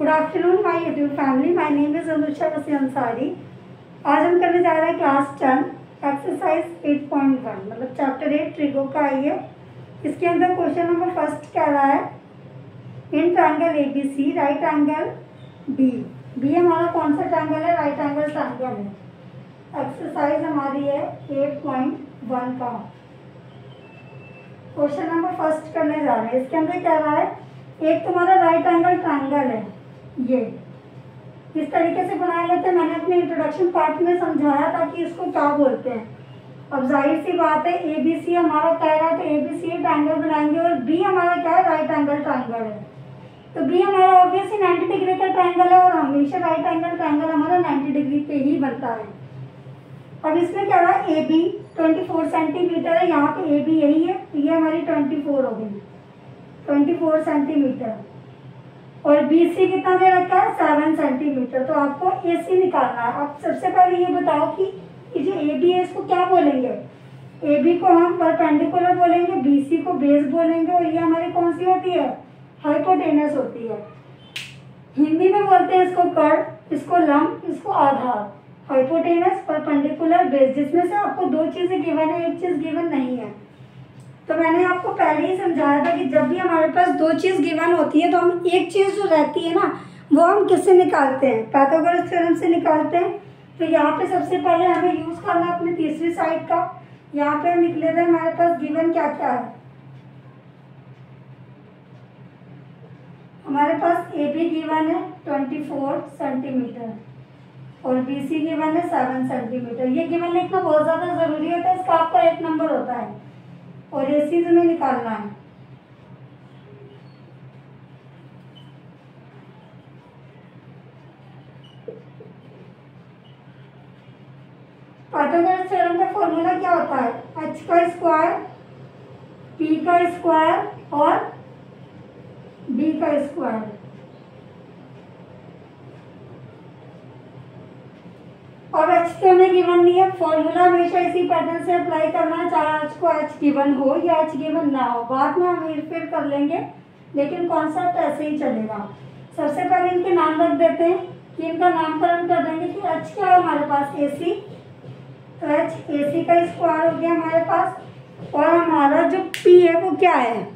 Good afternoon my YouTube family, my name is Anusha वसी अंसारी। आज हम करने जा रहे हैं क्लास 10 एक्सरसाइज 8.1 मतलब चैप्टर 8 ट्रिगो का आई है। इसके अंदर क्वेश्चन नंबर फर्स्ट कह रहा है in triangle ABC right angle B हमारा कौन सा ट्रायंगल है? राइट एंगल ट्रायंगल है। एक्सरसाइज हमारी है 8.1 का क्वेश्चन नंबर फर्स्ट करने जा रहे हैं। इसके अंदर कह रहा है एक तुम्हारा राइट एंगल ट्रायंगल है, ये इस तरीके से बनाया लेते हैं। मैंने अपने इंट्रोडक्शन पार्ट में समझाया था कि इसको क्या बोलते हैं। अब जाहिर सी बात है ABC हमारा कह रहा है तो ABC ट्रायंगल बनाएंगे और B हमारा क्या है? राइट एंगल ट्रायंगल है। तो B हमारा ऑब्वियसली 90 डिग्री का ट्रायंगल है और हमेशा राइट एंगल ट्रायंगल हमारा 90 डिग्री पे ही बनता है। अब इसमें क्या रहा है AB 24 सेंटीमीटर है, यहाँ पे AB यही है तो ये हमारी 24 हो गई 24 सेंटीमीटर और BC कितना दे रखा है? 7 सेंटीमीटर। तो आपको AC निकालना है। अब सबसे पहले ये बताओ कि ये जो AB है इसको क्या बोलेंगे? AB को हम परपेंडिकुलर बोलेंगे, BC को बेस बोलेंगे और ये हमारी कौन सी होती है? हाइपोटेनस होती है। हिंदी में बोलते हैं इसको कर्व, इसको लंब, इसको आधार। हाइपोटेनस, परपेंडिकुलर, बेस, जिसमें से आपको दो चीजें गिवन है, एक चीज गिवन नहीं है। तो मैंने आपको पहले ही समझाया था कि जब भी हमारे पास दो चीज गिवन होती है तो हम एक चीज जो रहती है ना वो हम किससे निकालते हैं? पाइथागोरस थ्योरम से निकालते हैं। तो यहाँ पे सबसे पहले हमें यूज करना है अपनी तीसरी साइड का। यहाँ पे हम लिख लेते हैं हमारे पास गिवन क्या क्या है। हमारे पास AB गिवन है 24 सेंटीमीटर और BC गिवन है 7 सेंटीमीटर। ये गिवन लिखना बहुत ज्यादा जरूरी होता है, इसका आपका 1 नंबर होता है और AC तुम्हें निकालना है। पाइथागोरस थ्योरम का फॉर्मूला क्या होता है? h का स्क्वायर, p का स्क्वायर और b का स्क्वायर। और h तो हमें गिवन नहीं है, फॉर्मूला हमेशा इसी पैटर्न से अप्लाई करना है, चाहे h को h गिवन हो या h गिवन ना हो। बाद में हम हेरफेर कर लेंगे लेकिन कॉन्सेप्ट ऐसे ही चलेगा। सबसे पहले इनके नाम रख देते हैं कि इनका नामकरण कर देंगे कि h क्या है हमारे पास? AC। तो h AC का स्क्वायर हो गया हमारे पास और हमारा जो P है वो क्या है?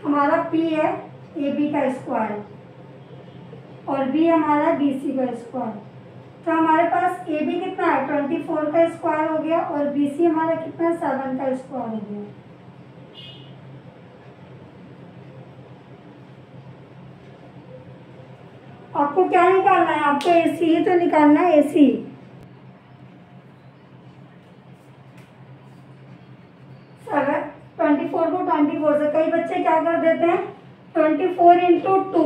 हमारा P है AB का स्क्वायर और B हमारा BC का स्क्वायर। तो हमारे पास AB कितना है? 24 का स्क्वायर हो गया और BC हमारा कितना है? 7 का स्क्वायर हो गया। आपको क्या निकालना है? आपको AC ही तो निकालना है, AC। अगर 24 को 24 से कई बच्चे क्या कर देते हैं 24 इंटू 2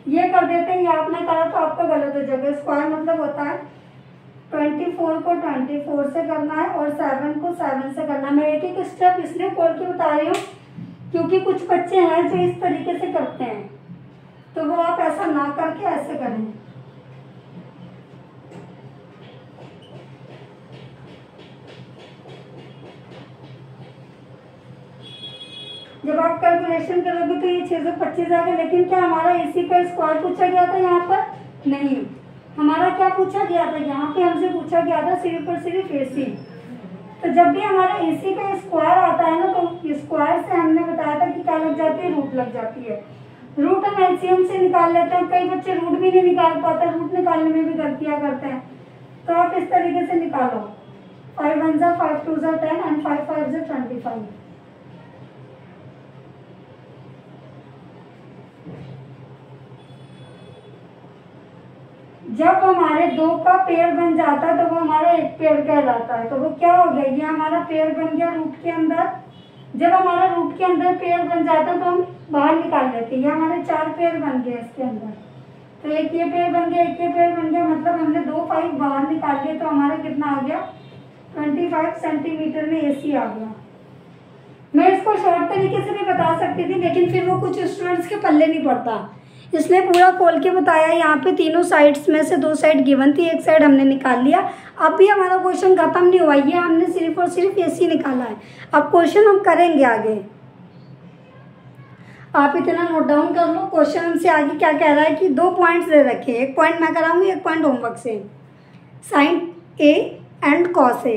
ये कर देते हैं, ये आपने करा तो आपका गलत हो जाएगा। स्क्वायर मतलब होता है 24 को 24 से करना है और 7 को 7 से करना है। मैं एक एक स्टेप इसलिए खोल के बता रही हूँ क्योंकि कुछ बच्चे हैं जो इस तरीके से करते हैं, तो वो आप ऐसा ना करके ऐसे करें। जब आप कैलकुलेशन करोगे तो ये 625 आ गया, लेकिन क्या हमारा AC का स्क्वायर पूछा गया था यहाँ पर? नहीं। हमारा क्या पूछा गया था? यहाँ पे हमसे पूछा गया था सिर्फ और सिर्फ AC। तो जब भी हमारा AC का स्क्वायर आता है ना तो स्क्वायर से हमने बताया था कि क्या लग जाती है? रूट लग जाती है। रूट हम LCM से निकाल लेते हैं, कई बच्चे रूट भी नहीं निकाल पाते, रूट निकालने में भी गलतियां करते हैं। तो आप इस तरीके से निकालो 5 1 5 2 10 एंड 5 5 25। जब हमारे दो का पेयर बन जाता है तो वो हमारा एक पेयर कहलाता है। तो वो क्या हो गया? ये हमारा पेयर बन गया रूट के अंदर। जब हमारा रूट के अंदर पेयर बन जाता है तो हम बाहर निकाल लेते हैं। ये हमारे 4 पेयर बन गए इसके अंदर। तो एक ये पेयर बन गया, एक ये पेयर बन गया, मतलब हमने 2 5 बाहर निकाल लिए तो हमारा कितना आ गया? 25 सेंटीमीटर में AC आ गया। मैं इसको शॉर्ट तरीके से भी बता सकती थी लेकिन फिर वो कुछ स्टूडेंट्स के पल्ले नहीं पड़ता, इसलिए पूरा खोल के बताया। यहाँ पे तीनों साइड्स में से 2 साइड गिवन थी, एक साइड हमने निकाल लिया। अब भी हमारा क्वेश्चन खत्म नहीं हुआ, ये हमने सिर्फ और सिर्फ AC निकाला है। अब क्वेश्चन हम करेंगे आगे। आप इतना नोट डाउन कर लो। क्वेश्चन हमसे आगे क्या कह रहा है कि 2 पॉइंट्स दे रखे हैं, 1 पॉइंट मैं कराऊंगी, 1 पॉइंट होमवर्क से। Sign A and cos A.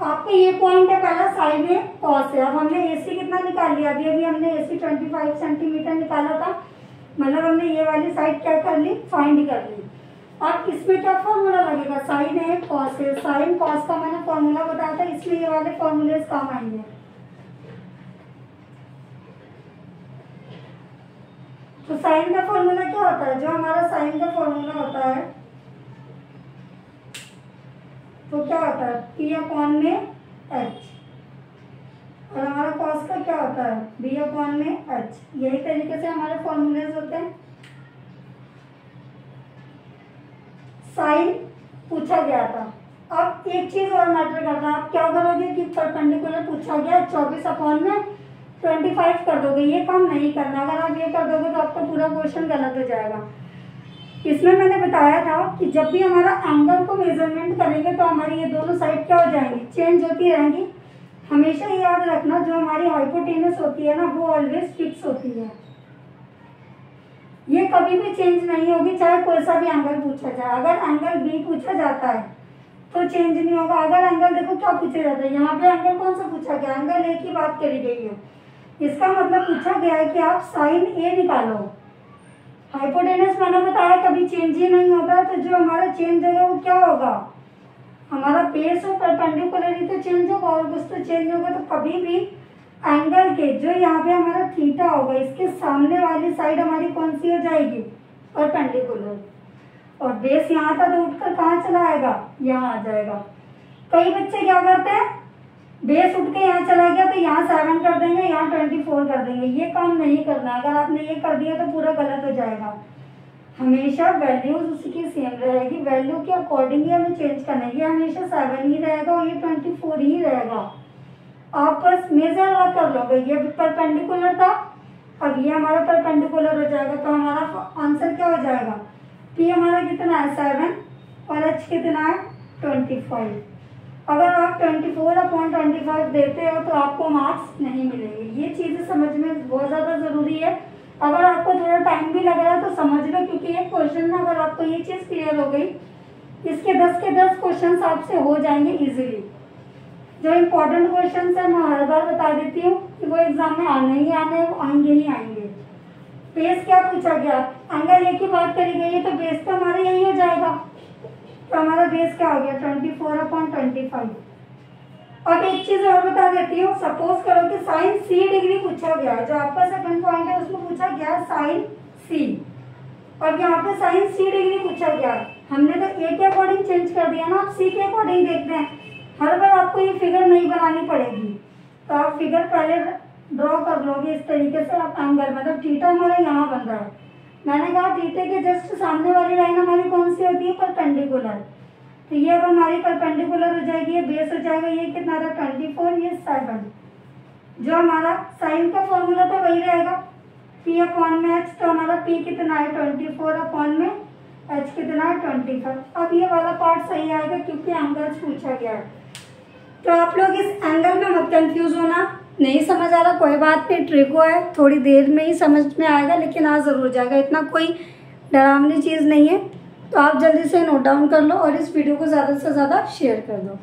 आपका ये पॉइंट है पहला, साइन ए कॉस ए। अब हमने एसी कितना निकाल लिया, अभी हमने एसी 25 सेंटीमीटर निकाला था, मतलब हमने ये वाली साइड क्या कर ली, फाइंड कर ली। अब इसमें क्या फॉर्मूला लगेगा, sign A cos A. Sine cos का मैंने फॉर्मूला बताया था, इसलिए ये वाले फॉर्मूले काम आएंगे। तो साइन का फॉर्मूला क्या होता है, जो हमारा साइन का फॉर्मूला होता है तो क्या होता है, पी अपॉन में एच, और हमारा कॉस का क्या होता है, बी अपॉन में एच। यही तरीके से हमारे फॉर्मूलेज होते हैं। साइन पूछा गया था। अब एक चीज और मैटर करता है, आप क्या करोगे कि परपेंडिकुलर पूछा गया 24 अपॉन में 25 कर दोगे, ये काम नहीं करना। अगर आप ये कर दोगे तो आपका पूरा क्वेश्चन गलत हो जाएगा। इसमें मैंने बताया था कि जब भी हमारा एंगल को मेजरमेंट करेंगे तो हमारी ये दोनों साइड क्या हो जाएंगी, चेंज होती रहेंगी। हमेशा ये याद रखना, जो हमारी हाइपोटेनस होती है ना, वो ऑलवेज फिक्स होती है, ये कभी भी चेंज नहीं होगी, चाहे कोई सा भी एंगल पूछा जाए। अगर एंगल बी पूछा जाता है तो चेंज नहीं होगा। अगर एंगल देखो क्या पूछा जाता है, यहाँ पे एंगल कौन सा पूछा गया, एंगल ए की बात करी गई है। इसका मतलब पूछा गया है कि आप साइन ए निकालो। हाइपोटेनस मैंने बताया कभी चेंज ही नहीं होता, तो जो हमारा चेंज होगा वो क्या होगा, हमारा बेस और परपेंडिकुलर तो चेंज होगा, और कुछ तो चेंज होगा। तो कभी भी एंगल के जो यहाँ पे हमारा थीटा होगा, इसके सामने वाली साइड हमारी कौन सी हो जाएगी, परपेंडिकुलर, और बेस यहाँ था तो उठकर कहाँ चला आएगा, यहाँ आ जाएगा। कई बच्चे क्या करते हैं, बेस उठ के यहाँ चला गया तो यहाँ 7 कर देंगे, यहाँ 24 कर देंगे। ये काम नहीं करना। अगर आपने ये कर दिया तो पूरा गलत हो जाएगा। हमेशा वैल्यूज उसकी सेम रहेगी, वैल्यू के अकॉर्डिंग ही हमें चेंज करना है। ये हमेशा 7 ही रहेगा और ये 24 ही रहेगा। आप बस मेजर अलग कर लोगे, ये परपेंडिकुलर था, अब ये हमारा परपेंडिकुलर हो जाएगा, तो हमारा आंसर क्या हो जाएगा, पी हमारा कितना है 7 और एच कितना है 25। अगर आप 24/25 देते हो तो आपको मार्क्स नहीं मिलेंगे। ये चीज़ें समझ में बहुत ज़्यादा ज़रूरी है। अगर आपको थोड़ा टाइम भी लग रहा है तो समझ लो, क्योंकि एक क्वेश्चन में अगर आपको ये चीज़ क्लियर हो गई, इसके 10 के 10 क्वेश्चन आपसे हो जाएंगे इजीली। जो इम्पोर्टेंट क्वेश्चन है मैं हर बार बता देती हूँ कि वो एग्जाम में आने ही आने, आएंगे ही आएंगे। बेस क्या पूछा गया, एंगल ए की बात करी गई है तो बेस तो हमारा यही हो जाएगा। तो हमारा बेस क्या हो गया 24/25। अब एक चीज और बता देती हूँ, सपोज करो कि साइन सी डिग्री पूछा गया है, जो आपका सेकंड पॉइंट है उसमें पूछा गया साइन सी, और यहाँ पे साइन सी डिग्री पूछा गया। हमने तो ए के अकॉर्डिंग चेंज कर दिया ना, आप सी के अकॉर्डिंग देखते हैं। हर बार आपको ये फिगर नहीं बनानी पड़ेगी, तो आप फिगर पहले ड्रॉ कर लोगे इस तरीके से। आप एंगल मतलब थीटा हमारा यहाँ बन रहा है, मैंने कहा थीटे के जस्ट सामने वाली लाइन हमारी कौन सी होती है, परपेंडिकुलर। तो ये अब हमारी परपेंडिकुलर हो जाएगी, ये बेस हो जाएगा, ये कितना था 24, ये 7। जो हमारा साइन का फॉर्मूला था वही रहेगा, पी अपॉन में एच। तो हमारा पी कितना है 24 अपॉन में एच कितना है 25। अब ये वाला पार्ट सही आएगा क्योंकि एंगल्स पूछा गया है। तो आप लोग इस एंगल में मत कंफ्यूज होना, नहीं समझ आ रहा कोई बात नहीं, ट्रिको है, थोड़ी देर में ही समझ में आएगा, लेकिन आ जरूर जाएगा। इतना कोई डरावनी चीज़ नहीं है। तो आप जल्दी से नोट डाउन कर लो और इस वीडियो को ज़्यादा से ज़्यादा शेयर कर दो।